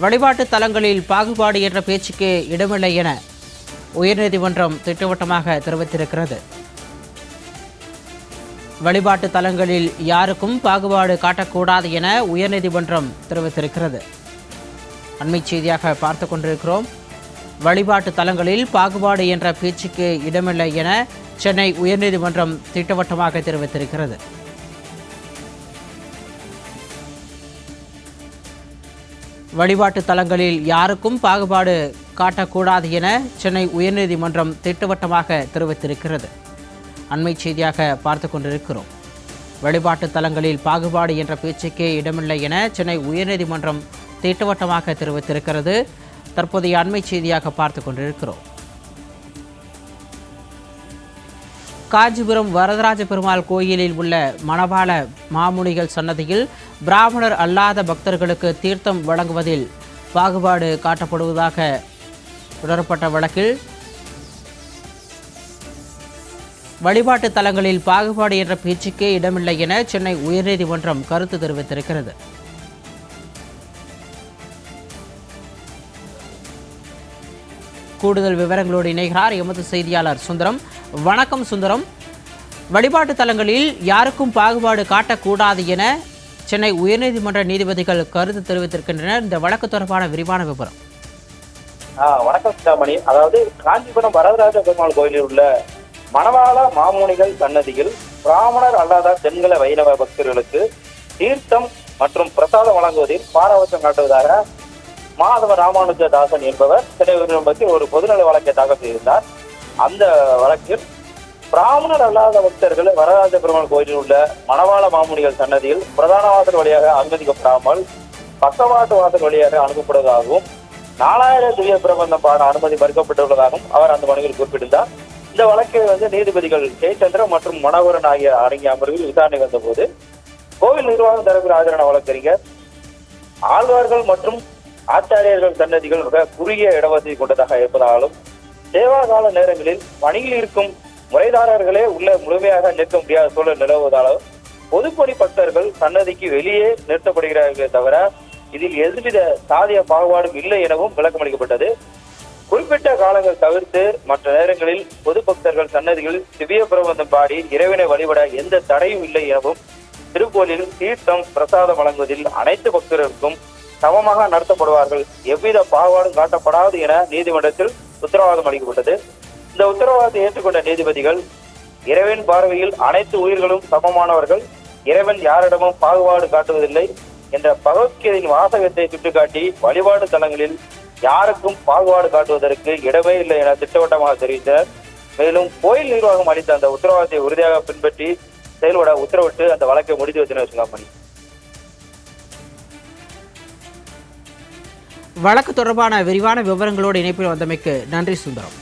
வழிபாட்டு தலங்களில் பாகுபாடு என்ற பேச்சுக்கு இடமில்லை என உயர்நீதிமன்றம் திட்டவட்டமாக தெரிவித்திருக்கிறது. வழிபாட்டு தலங்களில் யாருக்கும் பாகுபாடு காட்டக்கூடாது என உயர்நீதிமன்றம் தெரிவித்திருக்கிறது. அண்மை செய்தியாக பார்த்து கொண்டிருக்கிறோம். வழிபாட்டு தலங்களில் பாகுபாடு என்ற பேச்சுக்கு இடமில்லை என சென்னை உயர்நீதிமன்றம் திட்டவட்டமாக தெரிவித்திருக்கிறது. வழிபாட்டு தலங்களில் யாருக்கும் பாகுபாடு காட்டக்கூடாது என சென்னை உயர்நீதிமன்றம் திட்டவட்டமாக தெரிவித்திருக்கிறது. அண்மை செய்தியாக பார்த்து கொண்டிருக்கிறோம். வழிபாட்டு தலங்களில் பாகுபாடு என்ற பேச்சுக்கே இடமில்லை என சென்னை உயர்நீதிமன்றம் திட்டவட்டமாக தெரிவித்திருக்கிறது. தற்போதைய அண்மை செய்தியாக பார்த்து கொண்டிருக்கிறோம். காஞ்சிபுரம் வரதராஜ பெருமாள் கோயிலில் உள்ள மணவாள மாமுனிகள் சன்னதியில் பிராமணர் அல்லாத பக்தர்களுக்கு தீர்த்தம் வழங்குவதில் பாகுபாடு காட்டப்படுவதாக தொடரப்பட்ட வழக்கில் வழிபாட்டு தலங்களில் பாகுபாடு என்ற பேச்சுக்கே இடமில்லை என சென்னை உயர்நீதிமன்றம் கருத்து தெரிவித்திருக்கிறது. கூடுதல் விவரங்களோடு இணைகிறார் எமது செய்தியாளர் சுந்தரம். வணக்கம் சுந்தரம். வழிபாட்டு தலங்களில் யாருக்கும் பாகுபாடு காட்டக்கூடாது என சென்னை உயர்நீதிமன்ற நீதிபதிகள் கருத்து தெரிவித்திருக்கின்றனர். இந்த வழக்கு தொடர்பான விரிவான விவரம். வணக்கம் சிந்தாமணி. அதாவது காஞ்சிபுரம் வரதராஜ பெருமாள் கோயிலில் உள்ள மணவாள மாமுனிகள் சன்னதியில் பிராமணர் அல்லாத தென்கல வைணவ பக்தர்களுக்கு தீர்த்தம் மற்றும் பிரசாதம் வழங்குவதில் பாரபட்சம் காட்டுவதாக மாதவ ராமானுஜதாசன் என்பவர் சென்னை உயர்நீதிமன்றத்தில் ஒரு பொதுநல வழக்கை தாக்கல் செய்திருந்தார். அந்த வழக்கில் பிராமணர் அல்லாத பக்தர்கள் வரதராஜ பெருமாள் கோயிலில் உள்ள மணவாள மாமுனிகள் சன்னதியில் பிரதான வாசல் வழியாக அனுமதிக்கப்படாமல் பக்கவாட்டு வாசல் வழியாக அனுப்பப்படுவதாகவும் 4000 திவ்ய பிரபந்தம் பாட அனுமதி மறுக்கப்பட்டுள்ளதாகவும் அவர் அந்த மனுவில் குறிப்பிட்டிருந்தார். இந்த வழக்கை நீதிபதிகள் ஜெயச்சந்திரன் மற்றும் மனோகரன் ஆகிய அடங்கிய அமர்வில் விசாரணை வந்தபோது கோவில் நிர்வாகம் தரப்பில் ஆஜரான வழக்கறிஞர் ஆழ்வார்கள் மற்றும் ஆச்சாரியர்கள் சன்னதிகள் மிக குறுகிய இடவசதி கொண்டதாக இருப்பதாலும் சேவா கால நேரங்களில் பணியில் இருக்கும் முறைதாரர்களே உள்ள முழுமையாக நிற்க முடியாத சூழல் நிலவுவதாலும் பொதுப்பணி பக்தர்கள் சன்னதிக்கு வெளியே நிறுத்தப்படுகிறார்களே தவிர இதில் எதுவித சாதிய பாகுபாடும் இல்லை எனவும் விளக்கமளிக்கப்பட்டது. குறிப்பிட்ட காலங்கள் தவிர்த்து மற்ற நேரங்களில் பொது பக்தர்கள் சன்னதிகள் திவ்ய பிரபந்தம் பாடி இறைவனை வழிபட எந்த தடையும் இல்லை எனவும் திருக்கோயிலில் தீர்த்தம் பிரசாதம் வழங்குவதில் அனைத்து பக்தர்களுக்கும் சமமாக நடத்தப்படுவார்கள், எவ்வித பாகுபாடும் காட்டப்படாது என நீதிமன்றத்தில் உத்தரவாதம் அளிக்கப்பட்டது. இந்த உத்தரவாதத்தை ஏற்றுக்கொண்ட நீதிபதிகள் இறைவன் பார்வையில் அனைத்து உயிர்களும் சமமானவர்கள், இறைவன் யாரிடமும் பாகுபாடு காட்டுவதில்லை என்ற பகவத்கீதையின் வாசகத்தை சுட்டிக்காட்டி வழிபாடு தலங்களில் யாருக்கும் பாகுபாடு காட்டுவதற்கு இடமே இல்லை என திட்டவட்டமாக தெரிவித்தனர். மேலும் கோயில் நிர்வாகம் அளித்த அந்த உத்தரவாதத்தை உறுதியாக பின்பற்றி செயல்பட உத்தரவிட்டு அந்த வழக்கை முடித்து வைத்தனர். சிங்காமணி. வழக்கு தொடர்பான விரிவான விவரங்களோடு இணைப்பில் வந்தமைக்கு நன்றி சுந்தரம்.